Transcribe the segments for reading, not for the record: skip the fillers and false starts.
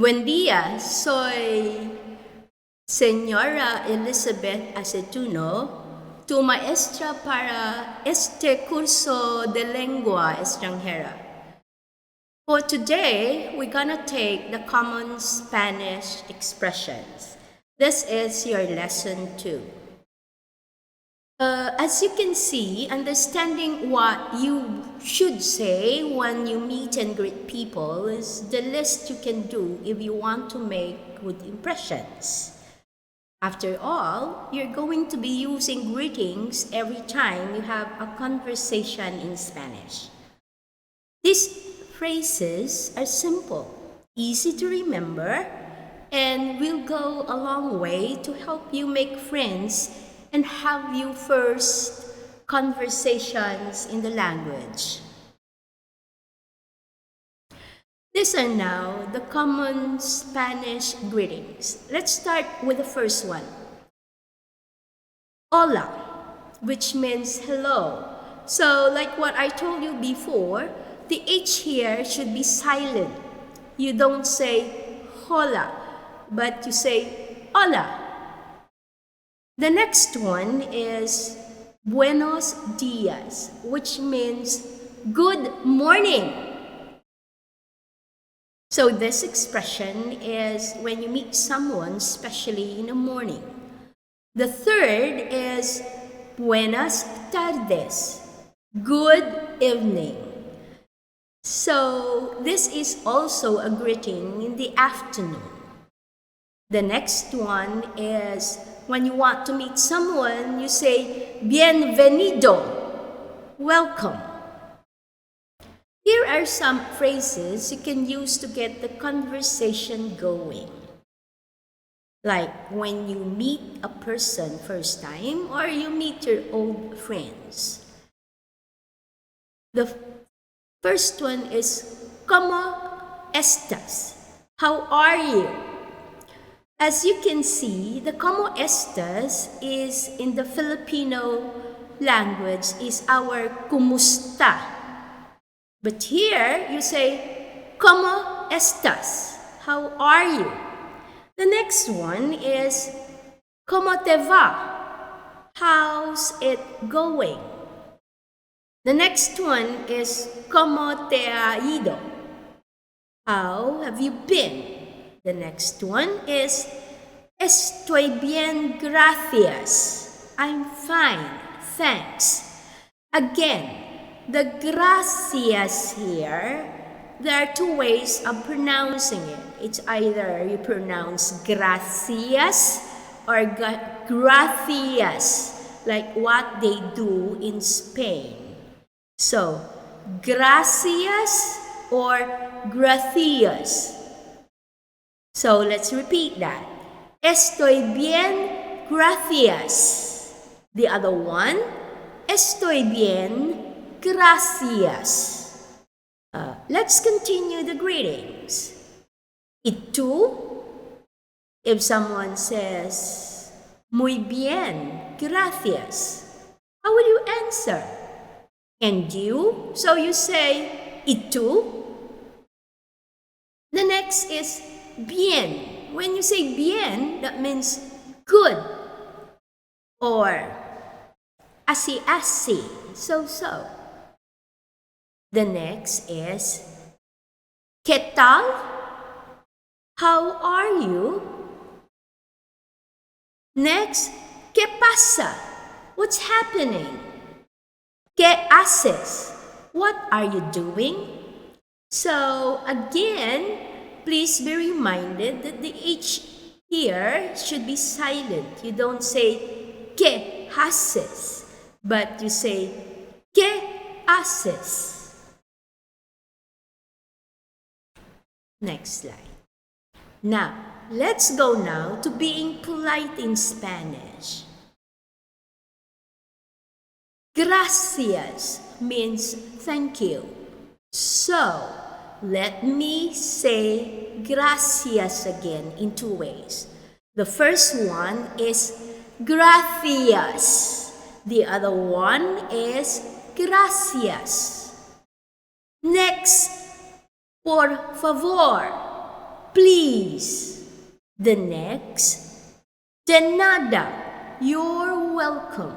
Buen día, soy Señora Elizabeth Aceituno, tu maestra para este curso de lengua extranjera. For today, we're gonna take the common Spanish expressions. This is your lesson 2. As you can see, understanding what you should say when you meet and greet people is the least you can do if you want to make good impressions. After all, you're going to be using greetings every time you have a conversation in Spanish. These phrases are simple, easy to remember, and will go a long way to help you make friends and have your first conversations in the language. These are now the common Spanish greetings. Let's start with the first one. Hola, which means hello. So like what I told you before, the H here should be silent. You don't say hola, but you say hola. The next one is buenos dias, which means good morning. So this expression is when you meet someone, especially in the morning. The third is buenas tardes, good evening. So this is also a greeting in the afternoon. The next one is when you want to meet someone, you say bienvenido, welcome. Here are some phrases you can use to get the conversation going. Like when you meet a person first time or you meet your old friends. The first one is ¿Cómo estás? How are you? As you can see, the ¿Cómo estás is in the Filipino language is our kumusta. But here you say ¿Cómo estás? How are you? The next one is ¿Cómo te va? How's it going? The next one is ¿Cómo te ha ido? How have you been? The next one is Estoy bien, gracias. I'm fine, thanks. Again, the gracias here, there are two ways of pronouncing it. It's either you pronounce gracias or gracias, like what they do in Spain. So, gracias or gracias. So let's repeat that. Estoy bien, gracias. The other one, estoy bien, gracias. Let's continue the greetings. ¿Y tú? If someone says, muy bien, gracias, how will you answer? And you? So you say, ¿y tú? The next is bien. When you say bien, that means good. Or así, so. The next is ¿Qué tal? How are you? Next, ¿Qué pasa? What's happening? ¿Qué haces? What are you doing? So again, please be reminded that the H here should be silent. You don't say ¿Qué haces? But you say ¿Qué haces? Next slide. Now, let's go now to being polite in Spanish. Gracias means thank you. So, let me say gracias again in two ways. The first one is gracias. The other one is gracias. Next, por favor. please. The next, de nada, you're welcome.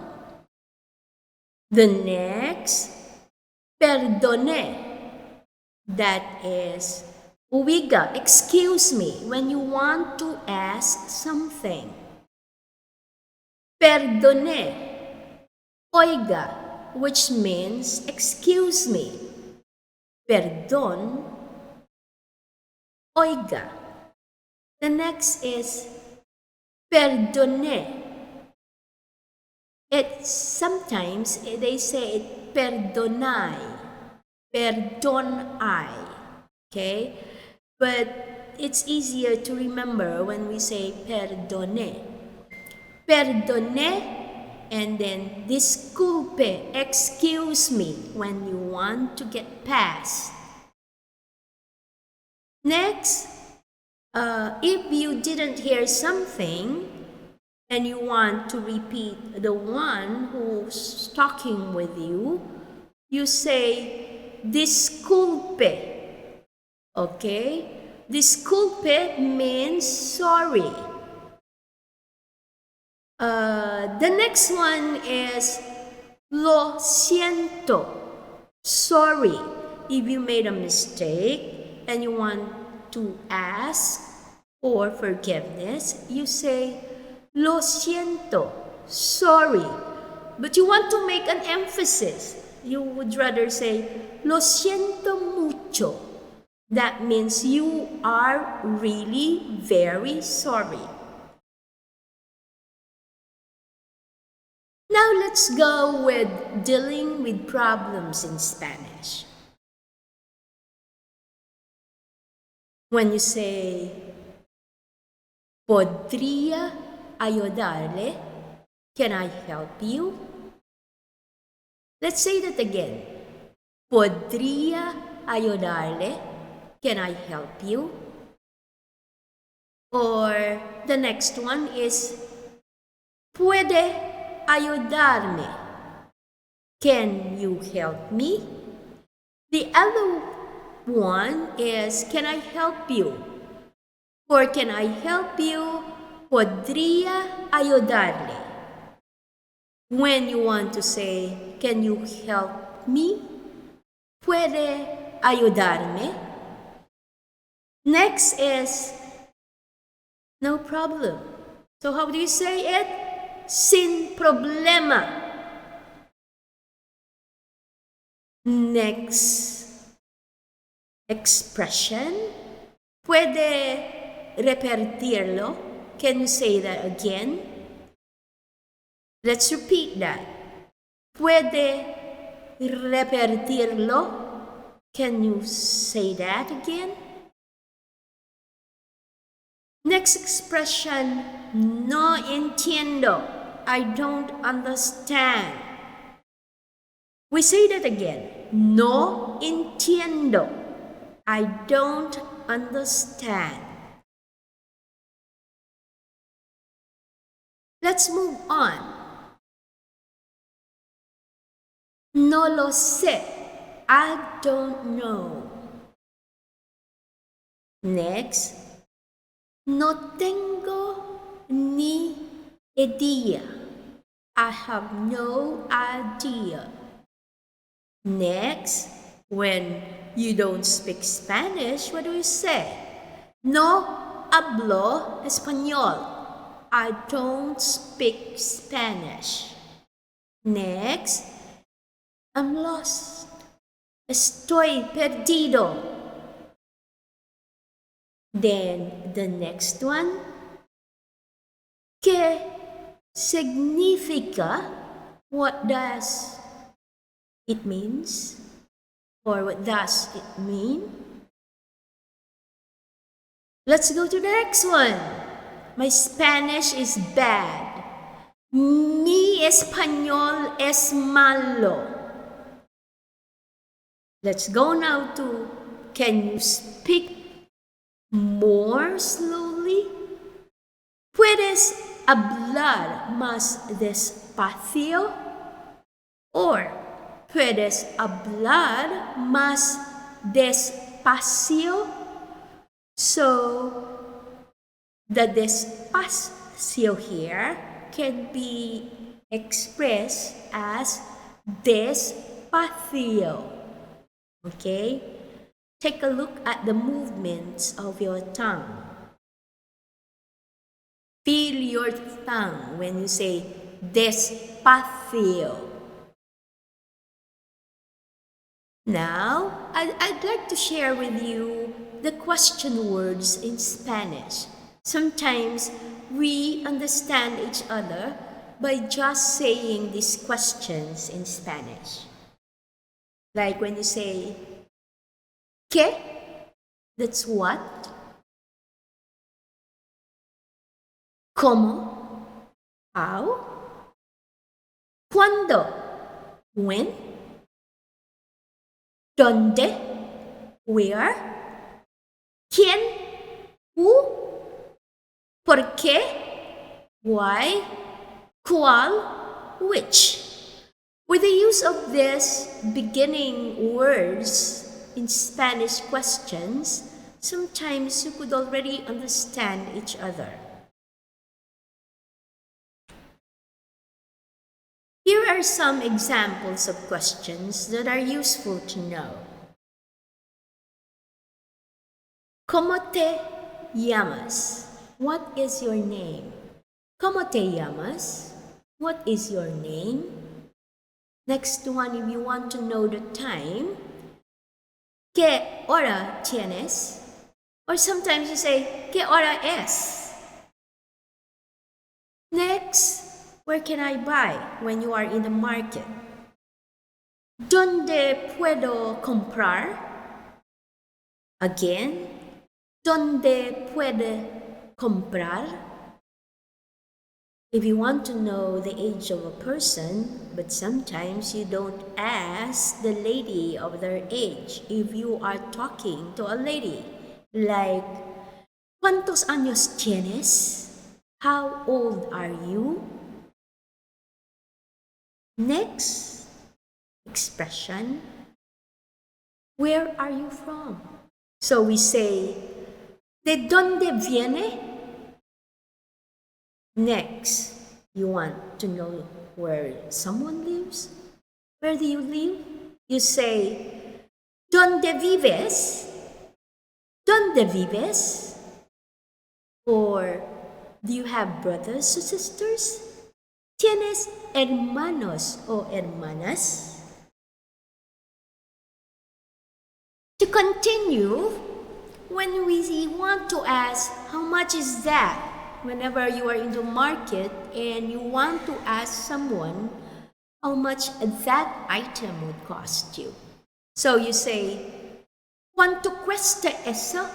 The next, perdone, that is, uwiga, excuse me, when you want to ask something. Perdone, oiga, which means excuse me. Perdon, oiga. The next is perdone. Sometimes they say it perdonai, perdonai, okay? But it's easier to remember when we say perdone. Perdone, and then disculpe, excuse me, when you want to get past. Next, if you didn't hear something and you want to repeat the one who's talking with you, you say disculpe. Okay? Disculpe means sorry. The next one is lo siento. Sorry. If you made a mistake and you want to ask for forgiveness, you say lo siento, sorry. But you want to make an emphasis. You would rather say lo siento mucho. That means you are really very sorry. Now let's go with dealing with problems in Spanish. When you say, ¿podría ayudarle? Can I help you? Let's say that again. ¿Podría ayudarle? Can I help you? Or the next one is, ¿puede ayudarme? Can you help me? The other one is, can I help you? Or can I help you? ¿Podría ayudarle? When you want to say, can you help me? ¿Puede ayudarme? Next is, no problem. So how do you say it? Sin problema. Next expression, ¿puede repetirlo? Can you say that again? Let's repeat that. ¿Puede repetirlo? Can you say that again? Next expression, no entiendo. I don't understand. We say that again. No entiendo. I don't understand. Let's move on. No lo sé. I don't know. Next. No tengo ni idea. I have no idea. Next, when you don't speak Spanish, what do you say? No hablo español. I don't speak Spanish. Next, I'm lost. Estoy perdido. Then the next one, ¿qué significa? What does it means? Or what does it mean? Let's go to the next one. My Spanish is bad. Mi español es malo. Let's go now to, can you speak more slowly? ¿Puedes hablar más despacio? Or ¿puedes hablar más despacio? So the despacio here can be expressed as despacio. Okay? Take a look at the movements of your tongue. Feel your tongue when you say despacio. Now, I'd like to share with you the question words in Spanish. Sometimes we understand each other by just saying these questions in Spanish. Like when you say, ¿qué? That's what. ¿Cómo? How? ¿Cuándo? When? ¿Dónde? Where? ¿Quién? Who? ¿Por qué? Why? ¿Cuál? Which? With the use of these beginning words in Spanish questions, sometimes you could already understand each other. Here are some examples of questions that are useful to know. ¿Cómo te llamas? What is your name? ¿Cómo te llamas? What is your name? Next one, if you want to know the time, ¿qué hora tienes? Or sometimes you say, ¿qué hora es? Next, where can I buy when you are in the market? ¿Dónde puedo comprar? Again, ¿dónde puede comprar? If you want to know the age of a person, but sometimes you don't ask the lady of their age if you are talking to a lady. Like, ¿cuántos años tienes? How old are you? Next expression, where are you from? So we say, ¿de dónde viene? Next, you want to know where someone lives? Where do you live? You say, ¿dónde vives? ¿Dónde vives? Or, do you have brothers or sisters? ¿Tienes hermanos o hermanas? To continue, when we want to ask, how much is that? Whenever you are in the market and you want to ask someone how much that item would cost you. So you say, ¿cuánto cuesta eso?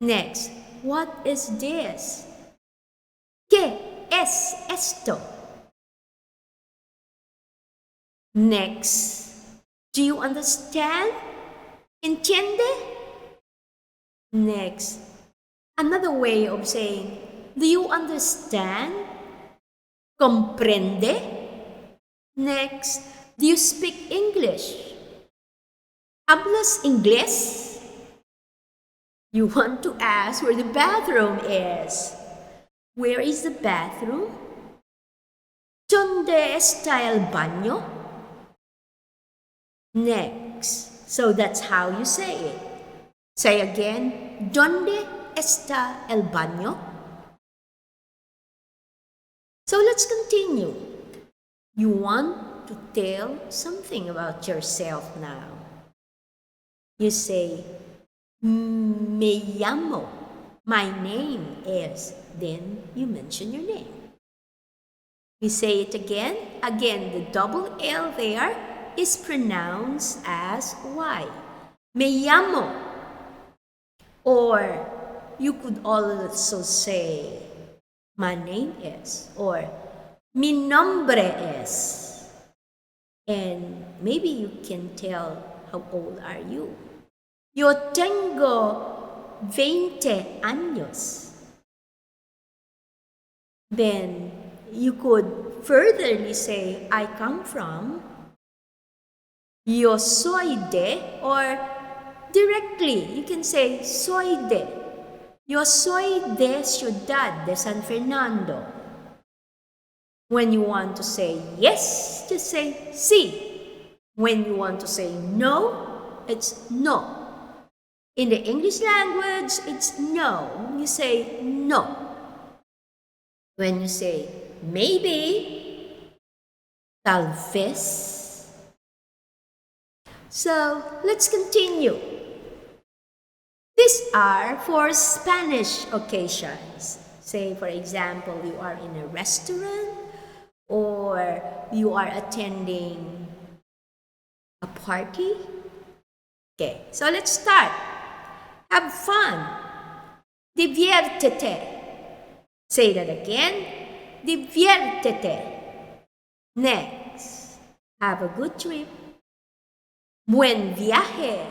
Next, what is this? ¿Qué es esto? Next, do you understand? ¿Entiende? Next, another way of saying, do you understand? ¿Comprende? Next, do you speak English? ¿Hablas inglés? You want to ask where the bathroom is. Where is the bathroom? ¿Dónde está el baño? Next, so that's how you say it. Say again, ¿dónde está el baño? So let's continue. You want to tell something about yourself now. You say, me llamo. My name is. Then you mention your name. We say it again. Again, the double L there is pronounced as Y. Me llamo. Or you could also say, my name is, or mi nombre es. And maybe you can tell how old are you. Yo tengo 20 años. Then you could furtherly say, I come from. Yo soy de, or directly, you can say, soy de. Yo soy de Ciudad de San Fernando. When you want to say yes, just say sí. When you want to say no, it's no. In the English language, it's no. You say no. When you say maybe, tal vez. So let's continue. These are for Spanish occasions. Say, for example, you are in a restaurant or you are attending a party. Okay, so let's start. Have fun. Diviértete. Say that again. Diviértete. Next. Have a good trip. Buen viaje.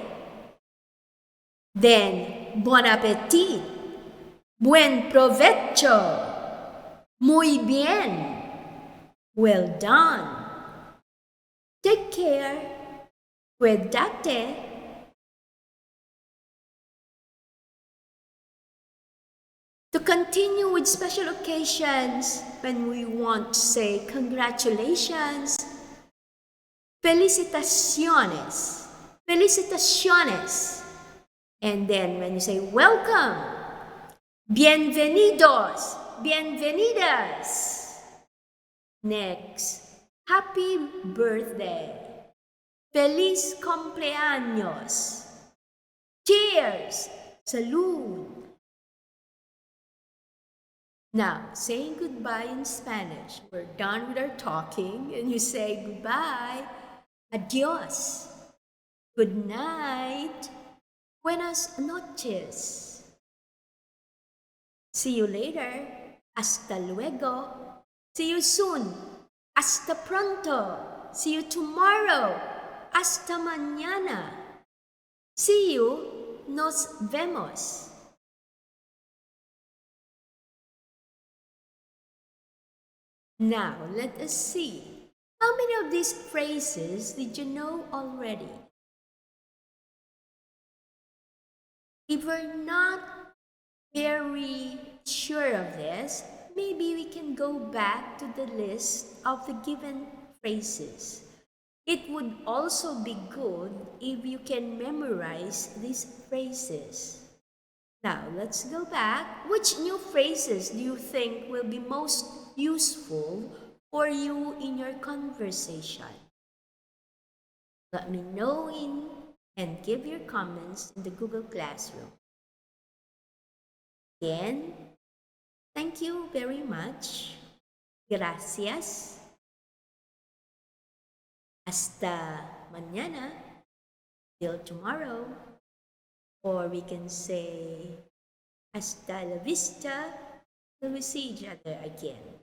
Then, bon appetit. Buen provecho. Muy bien. Well done. Take care. Cuídate. To continue with special occasions, when we want to say congratulations, felicitaciones, felicitaciones. And then when you say welcome, bienvenidos, bienvenidas. Next, happy birthday, feliz cumpleaños, cheers, salud. Now, saying goodbye in Spanish. We're done with our talking, and you say goodbye, adios, good night, buenas noches. See you later, hasta luego. See you soon, hasta pronto. See you tomorrow, hasta mañana. See you, nos vemos. Now, let us see. How many of these phrases did you know already? If we're not very sure of this, maybe we can go back to the list of the given phrases. It would also be good if you can memorize these phrases. Now, let's go back. Which new phrases do you think will be most useful for you in your conversation? Let me know and give your comments in the Google Classroom. Again, thank you very much. Gracias. Hasta mañana. Till tomorrow. Or we can say, hasta la vista, till we see each other again.